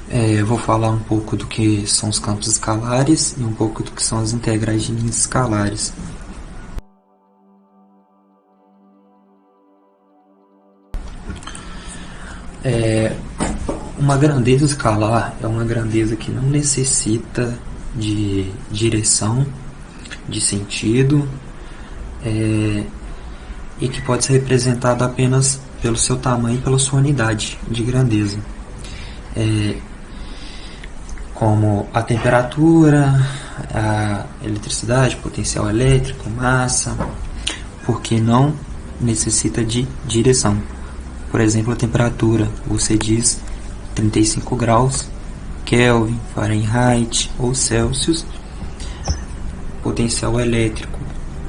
Eu vou falar um pouco do que são os campos escalares e um pouco do que são as integrais de linhas escalares. Uma grandeza escalar é uma grandeza que não necessita de direção, de sentido, e que pode ser representada apenas pelo seu tamanho e pela sua unidade de grandeza, como a temperatura, a eletricidade, potencial elétrico, massa, porque não necessita de direção. Por exemplo, a temperatura, você diz 35 graus, Kelvin, Fahrenheit ou Celsius. Potencial elétrico,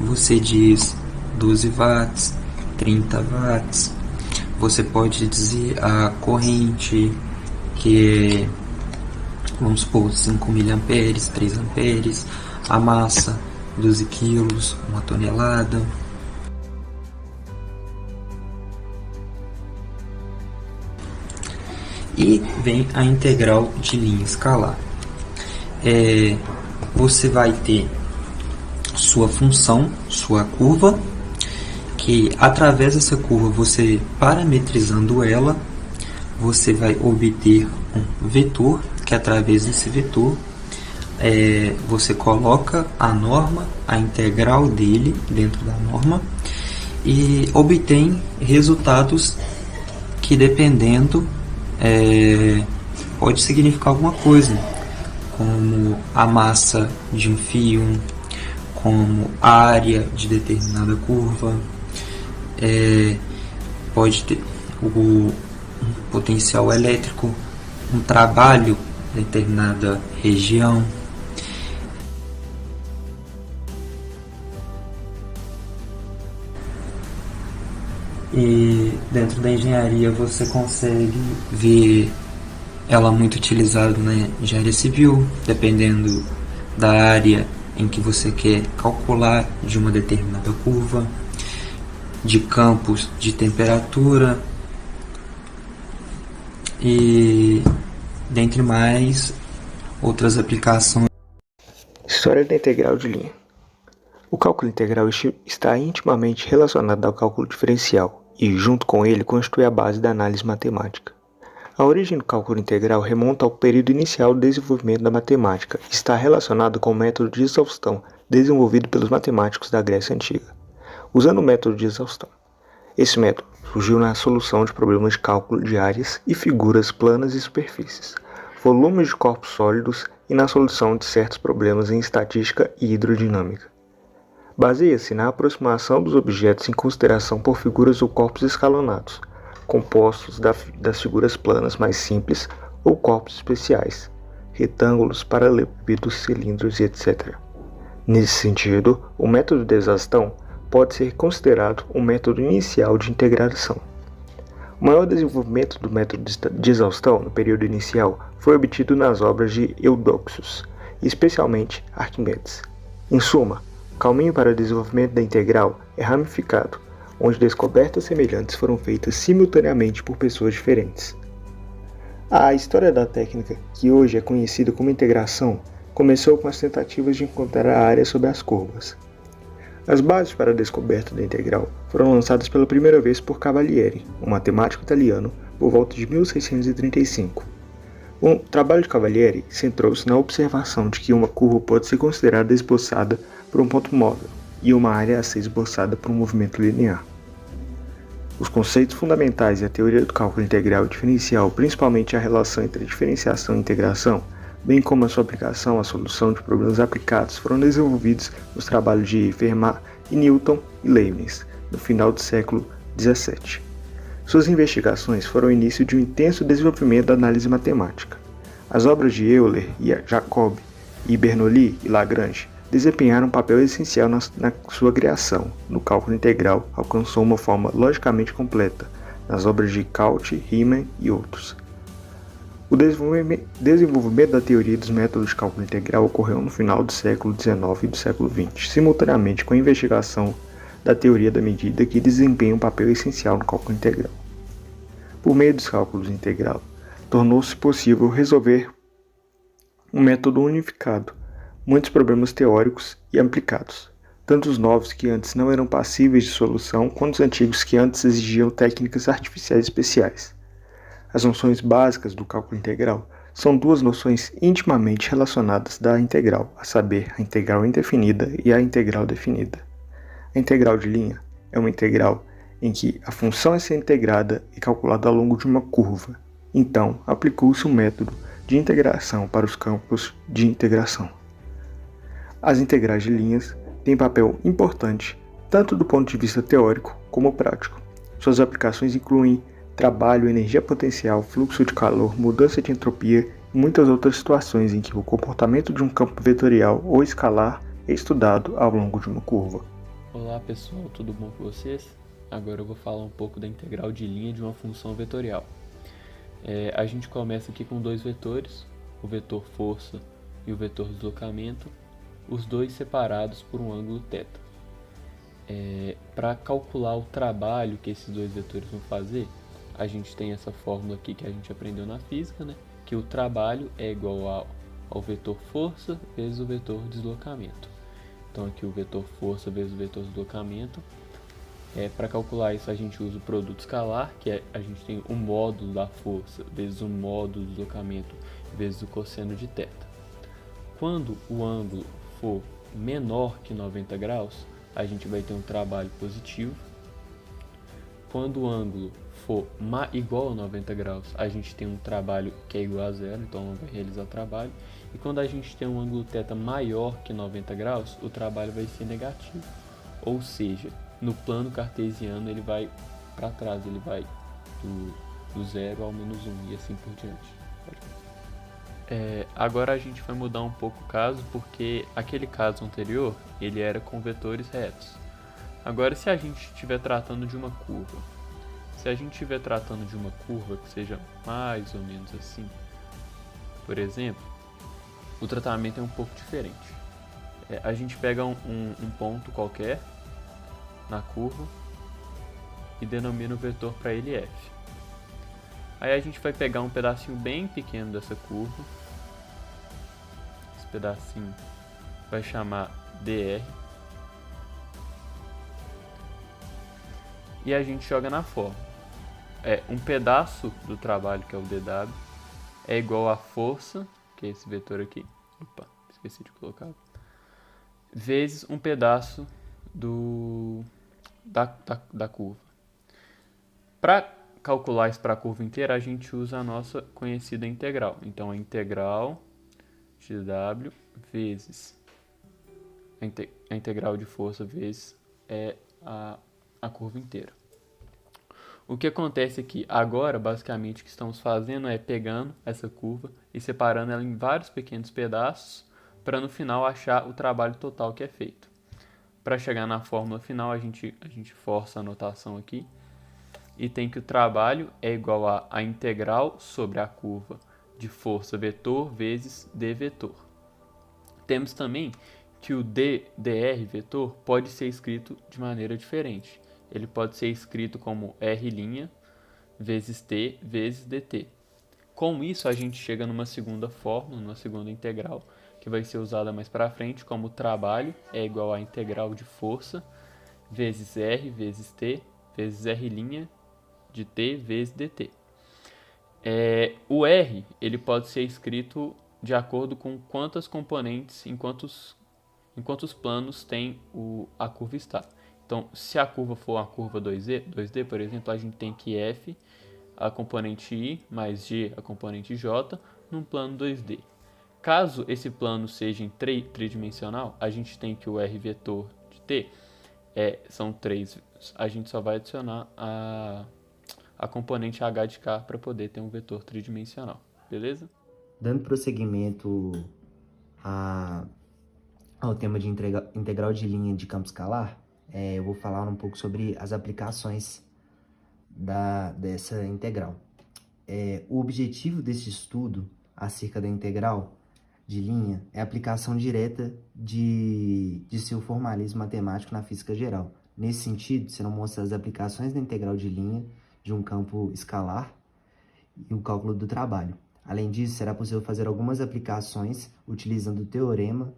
você diz 12 watts, 30 watts. Você pode dizer a corrente, que é, vamos supor, 5 miliamperes, 3 amperes. A massa, 12 quilos, 1 tonelada. E vem a integral de linha escalar. Você vai ter sua função, sua curva, que através dessa curva, você parametrizando ela, você vai obter um vetor, que através desse vetor você coloca a norma, a integral dele dentro da norma, e obtém resultados que, dependendo, pode significar alguma coisa, como a massa de um fio, como a área de determinada curva, pode ter o potencial elétrico, um trabalho em determinada região. E dentro da engenharia você consegue ver ela muito utilizada na engenharia civil, dependendo da área em que você quer calcular de uma determinada curva, de campos de temperatura e dentre mais outras aplicações. História da integral de linha. O cálculo integral está intimamente relacionado ao cálculo diferencial e, junto com ele, constitui a base da análise matemática. A origem do cálculo integral remonta ao período inicial do desenvolvimento da matemática e está relacionado com o método de exaustão desenvolvido pelos matemáticos da Grécia Antiga. Usando o método de exaustão, esse método surgiu na solução de problemas de cálculo de áreas e figuras planas e superfícies, volumes de corpos sólidos e na solução de certos problemas em estatística e hidrodinâmica. Baseia-se na aproximação dos objetos em consideração por figuras ou corpos escalonados, compostos das figuras planas mais simples ou corpos especiais, retângulos, paralelepípedos, cilindros, etc. Nesse sentido, o método de exaustão pode ser considerado um método inicial de integração. O maior desenvolvimento do método de exaustão no período inicial foi obtido nas obras de Eudoxos, especialmente Arquimedes. Em suma, o caminho para o desenvolvimento da integral é ramificado, onde descobertas semelhantes foram feitas simultaneamente por pessoas diferentes. A história da técnica, que hoje é conhecida como integração, começou com as tentativas de encontrar a área sob as curvas. As bases para a descoberta da integral foram lançadas pela primeira vez por Cavalieri, um matemático italiano, por volta de 1635. O trabalho de Cavalieri centrou-se na observação de que uma curva pode ser considerada esboçada por um ponto móvel e uma área a ser esboçada por um movimento linear. Os conceitos fundamentais e a teoria do cálculo integral e diferencial, principalmente a relação entre diferenciação e integração, bem como a sua aplicação à solução de problemas aplicados, foram desenvolvidos nos trabalhos de Fermat e Newton e Leibniz, no final do século XVII. Suas investigações foram o início de um intenso desenvolvimento da análise matemática. As obras de Euler e Jacobi, e Bernoulli e Lagrange desempenharam um papel essencial na sua criação. No cálculo integral, alcançou uma forma logicamente completa, nas obras de Cauchy, Riemann e outros. O desenvolvimento da teoria dos métodos de cálculo integral ocorreu no final do século XIX e do século XX, simultaneamente com a investigação da teoria da medida, que desempenha um papel essencial no cálculo integral. Por meio dos cálculos integral, tornou-se possível resolver um método unificado, muitos problemas teóricos e aplicados, tanto os novos que antes não eram passíveis de solução, quanto os antigos que antes exigiam técnicas artificiais especiais. As noções básicas do cálculo integral são duas noções intimamente relacionadas da integral, a saber, a integral indefinida e a integral definida. A integral de linha é uma integral em que a função é ser integrada e calculada ao longo de uma curva. Então, aplicou-se um método de integração para os campos de integração. As integrais de linhas têm papel importante tanto do ponto de vista teórico como prático. Suas aplicações incluem trabalho, energia potencial, fluxo de calor, mudança de entropia e muitas outras situações em que o comportamento de um campo vetorial ou escalar é estudado ao longo de uma curva. Olá pessoal, tudo bom com vocês? Agora eu vou falar um pouco da integral de linha de uma função vetorial. A gente começa aqui com dois vetores, o vetor força e o vetor deslocamento, os dois separados por um ângulo θ. Para calcular o trabalho que esses dois vetores vão fazer, a gente tem essa fórmula aqui que a gente aprendeu na física, né? Que o trabalho é igual ao vetor força vezes o vetor deslocamento. Então aqui o vetor força vezes o vetor deslocamento. Para calcular isso a gente usa o produto escalar, que a gente tem o módulo da força vezes o módulo do deslocamento vezes o cosseno de θ. Quando o ângulo for menor que 90 graus, a gente vai ter um trabalho positivo. Quando o ângulo for igual a 90 graus, a gente tem um trabalho que é igual a zero, então não vai realizar trabalho. E quando a gente tem um ângulo θ maior que 90 graus, o trabalho vai ser negativo. Ou seja, no plano cartesiano ele vai para trás, ele vai do zero ao menos 1 e assim por diante. Agora a gente vai mudar um pouco o caso, porque aquele caso anterior ele era com vetores retos. Agora, se a gente estiver tratando de uma curva, que seja mais ou menos assim, por exemplo, o tratamento é um pouco diferente. A gente pega um ponto qualquer na curva e denomina o vetor para ele f. Aí a gente vai pegar um pedacinho bem pequeno dessa curva, esse pedacinho vai chamar dr, e a gente joga na forma. Um pedaço do trabalho, que é o dw, é igual a força, que é esse vetor aqui, esqueci de colocar, vezes um pedaço da curva. Para calcular isso para a curva inteira, a gente usa a nossa conhecida integral. Então, a integral de w vezes a integral de força vezes a curva inteira. O que acontece aqui agora, basicamente, o que estamos fazendo é pegando essa curva e separando ela em vários pequenos pedaços para no final achar o trabalho total que é feito. Para chegar na fórmula final, a gente força a notação aqui e tem que o trabalho é igual a integral sobre a curva de força vetor vezes d vetor. Temos também que o dr vetor pode ser escrito de maneira diferente. Ele pode ser escrito como r' vezes t vezes dt. Com isso, a gente chega numa segunda fórmula, numa segunda integral, que vai ser usada mais para frente, como o trabalho é igual à integral de força vezes r vezes t vezes r' de t vezes dt. O r ele pode ser escrito de acordo com quantas componentes, em quantos planos tem a curva está. Então, se a curva for uma curva 2D, por exemplo, a gente tem que f, a componente i, mais g, a componente j, num plano 2D. Caso esse plano seja em tridimensional, a gente tem que o r vetor de t são 3. A gente só vai adicionar a componente h de k para poder ter um vetor tridimensional. Beleza? Dando prosseguimento ao tema de integral de linha de campo escalar, eu vou falar um pouco sobre as aplicações dessa integral. O objetivo desse estudo acerca da integral de linha é a aplicação direta de seu formalismo matemático na física geral. Nesse sentido, serão mostradas as aplicações da integral de linha de um campo escalar e o cálculo do trabalho. Além disso, será possível fazer algumas aplicações utilizando o teorema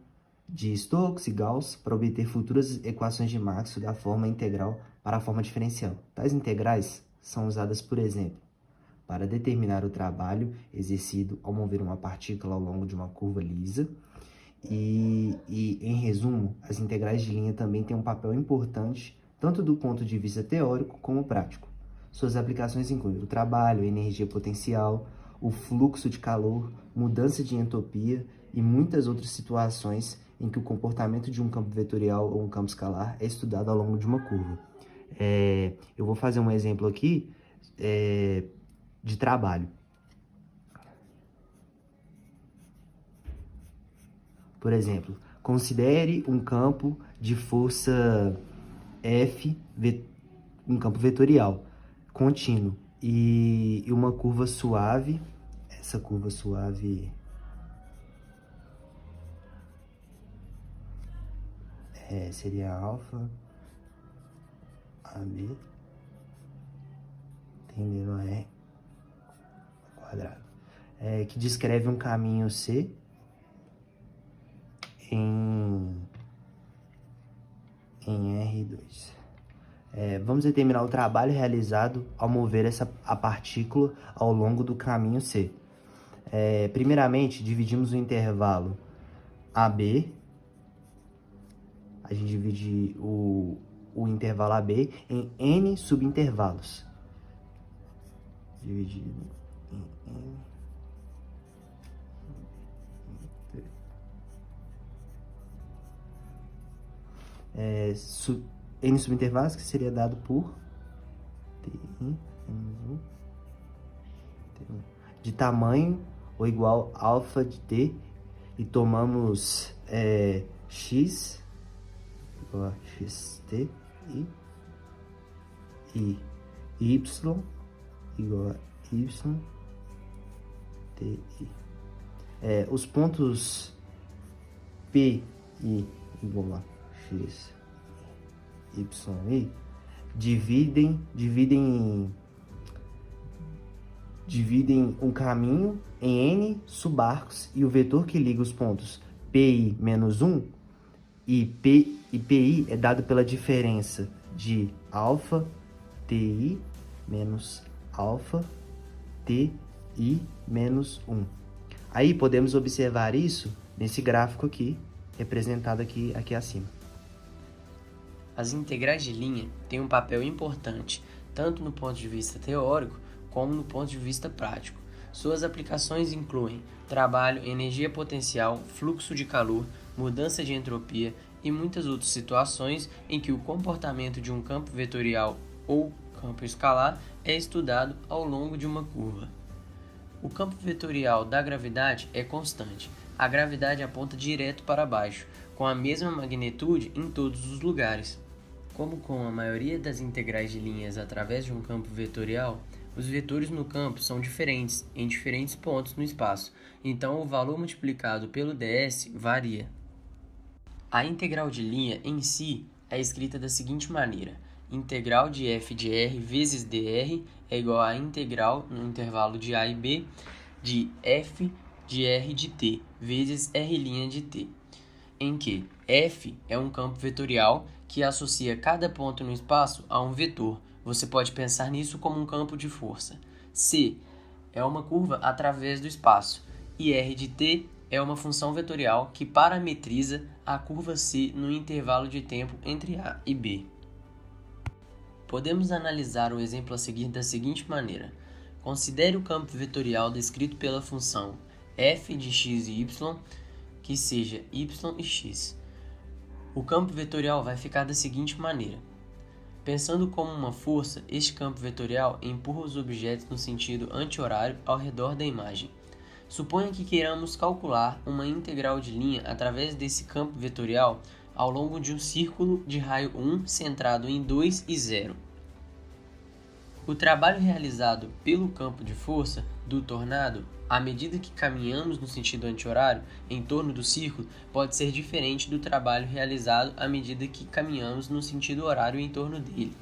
de Stokes e Gauss para obter futuras equações de Maxwell da forma integral para a forma diferencial. Tais integrais são usadas, por exemplo, para determinar o trabalho exercido ao mover uma partícula ao longo de uma curva lisa. E em resumo, as integrais de linha também têm um papel importante, tanto do ponto de vista teórico como prático. Suas aplicações incluem o trabalho, a energia potencial, o fluxo de calor, mudança de entropia e muitas outras situações em que o comportamento de um campo vetorial ou um campo escalar é estudado ao longo de uma curva. Eu vou fazer um exemplo aqui de trabalho. Por exemplo, considere um campo de força F, um campo vetorial contínuo e uma curva suave. Essa curva suave seria alfa AB tendendo a R quadrado, que descreve um caminho C em R2. Vamos determinar o trabalho realizado ao mover a partícula ao longo do caminho C. Primeiramente, dividimos o intervalo AB. A gente divide o intervalo AB em N subintervalos. Dividido em N subintervalos, que seria dado por TI de tamanho ou igual a alfa de T, e tomamos X igual a XT e Y igual a YTI. Os pontos P e igual a X, Y e dividem um caminho em N subarcos, e o vetor que liga os pontos PI menos 1 e PI é dado pela diferença de alfa TI menos alfa TI menos 1. Aí podemos observar isso nesse gráfico aqui, representado aqui acima. As integrais de linha têm um papel importante, tanto no ponto de vista teórico, como no ponto de vista prático. Suas aplicações incluem trabalho, energia potencial, fluxo de calor, mudança de entropia e muitas outras situações em que o comportamento de um campo vetorial ou campo escalar é estudado ao longo de uma curva. O campo vetorial da gravidade é constante. A gravidade aponta direto para baixo, com a mesma magnitude em todos os lugares. Como com a maioria das integrais de linhas através de um campo vetorial, os vetores no campo são diferentes em diferentes pontos no espaço, então o valor multiplicado pelo ds varia. A integral de linha em si é escrita da seguinte maneira: integral de f de r vezes dr é igual a integral no intervalo de a e b de f de r de t vezes r' de t, em que f é um campo vetorial que associa cada ponto no espaço a um vetor. Você pode pensar nisso como um campo de força. C é uma curva através do espaço e r de t é uma função vetorial que parametriza a curva C no intervalo de tempo entre A e B. Podemos analisar o exemplo a seguir da seguinte maneira. Considere o campo vetorial descrito pela função f de x e y, que seja y e x. O campo vetorial vai ficar da seguinte maneira. Pensando como uma força, este campo vetorial empurra os objetos no sentido anti-horário ao redor da imagem. Suponha que queiramos calcular uma integral de linha através desse campo vetorial ao longo de um círculo de raio 1 centrado em 2 e 0. O trabalho realizado pelo campo de força do tornado, à medida que caminhamos no sentido anti-horário em torno do círculo, pode ser diferente do trabalho realizado à medida que caminhamos no sentido horário em torno dele.